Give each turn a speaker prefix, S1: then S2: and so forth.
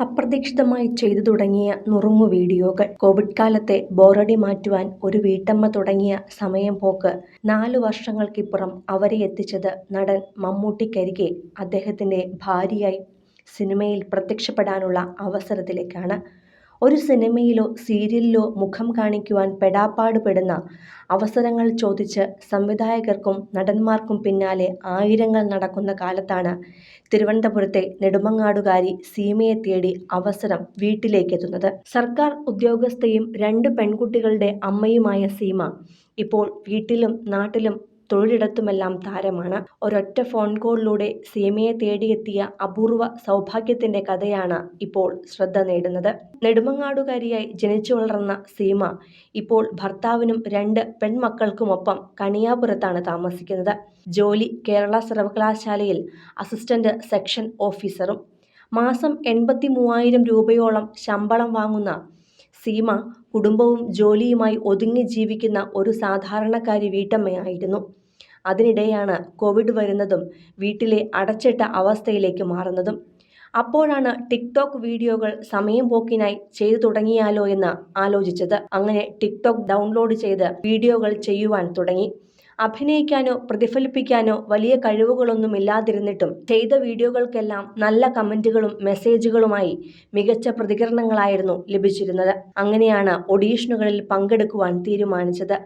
S1: അപ്രതീക്ഷിതമായി ചെയ്തു തുടങ്ങിയ നുറുങ്ങു വീഡിയോകൾ. കോവിഡ് കാലത്തെ ബോറടി മാറ്റുവാൻ ഒരു വീട്ടമ്മ തുടങ്ങിയ സമയം പോക്ക് 4 വർഷങ്ങൾക്കിപ്പുറം അവരെ എത്തിച്ചത് നടൻ മമ്മൂട്ടിക്കരികെ അദ്ദേഹത്തിന്റെ ഭാര്യയായി സിനിമയിൽ പ്രത്യക്ഷപ്പെടാനുള്ള അവസരത്തിലേക്കാണ്. ഒരു സിനിമയിലോ സീരിയലിലോ മുഖം കാണിക്കുവാൻ പെടാപ്പാട് പെടുന്ന അവസരങ്ങൾ ചോദിച്ച് സംവിധായകർക്കും നടന്മാർക്കും പിന്നാലെ ആയിരങ്ങൾ നടക്കുന്ന കാലത്താണ് തിരുവനന്തപുരത്തെ നെടുമങ്ങാടുകാരി സീമയെ തേടി അവസരം വീട്ടിലേക്കെത്തുന്നത്. സർക്കാർ ഉദ്യോഗസ്ഥയും 2 പെൺകുട്ടികളുടെ അമ്മയുമായ സീമ ഇപ്പോൾ വീട്ടിലും നാട്ടിലും തൊഴിലിടത്തുമെല്ലാം താരമാണ്. ഒരൊറ്റ ഫോൺ കോളിലൂടെ സീമയെ തേടിയെത്തിയ അപൂർവ സൗഭാഗ്യത്തിന്റെ കഥയാണ് ഇപ്പോൾ ശ്രദ്ധ നേടുന്നത്. നെടുമങ്ങാടുകാരിയായി ജനിച്ചു വളർന്ന സീമ ഇപ്പോൾ ഭർത്താവിനും 2 പെൺമക്കൾക്കുമൊപ്പം കണിയാപുരത്താണ് താമസിക്കുന്നത്. ജോലി കേരള സർവകലാശാലയിൽ അസിസ്റ്റന്റ് സെക്ഷൻ ഓഫീസറും. മാസം 83,000 രൂപയോളം ശമ്പളം വാങ്ങുന്ന സീമ കുടുംബവും ജോലിയുമായി ഒതുങ്ങി ജീവിക്കുന്ന ഒരു സാധാരണക്കാരി വീട്ടമ്മയായിരുന്നു. അതിനിടെയാണ് കോവിഡ് വരുന്നതും വീട്ടിലെ അടച്ചിട്ട അവസ്ഥയിലേക്ക് മാറുന്നതും. അപ്പോഴാണ് ടിക്ടോക്ക് വീഡിയോകൾ സമയം പോക്കിനായി ചെയ്തു തുടങ്ങിയാലോ എന്ന് ആലോചിച്ചത്. അങ്ങനെ ടിക്ടോക്ക് ഡൗൺലോഡ് ചെയ്ത് വീഡിയോകൾ ചെയ്യുവാൻ തുടങ്ങി. അഭിനയിക്കാനോ പ്രതിഫലിപ്പിക്കാനോ വലിയ കഴിവുകളൊന്നുമില്ലാതിരുന്നിട്ടും ചെയ്ത വീഡിയോകൾക്കെല്ലാം നല്ല കമന്റുകളും മെസ്സേജുകളുമായി മികച്ച പ്രതികരണങ്ങളായിരുന്നു ലഭിച്ചിരുന്നത്. അങ്ങനെയാണ് ഓഡീഷനുകളിൽ പങ്കെടുക്കുവാൻ തീരുമാനിച്ചത്.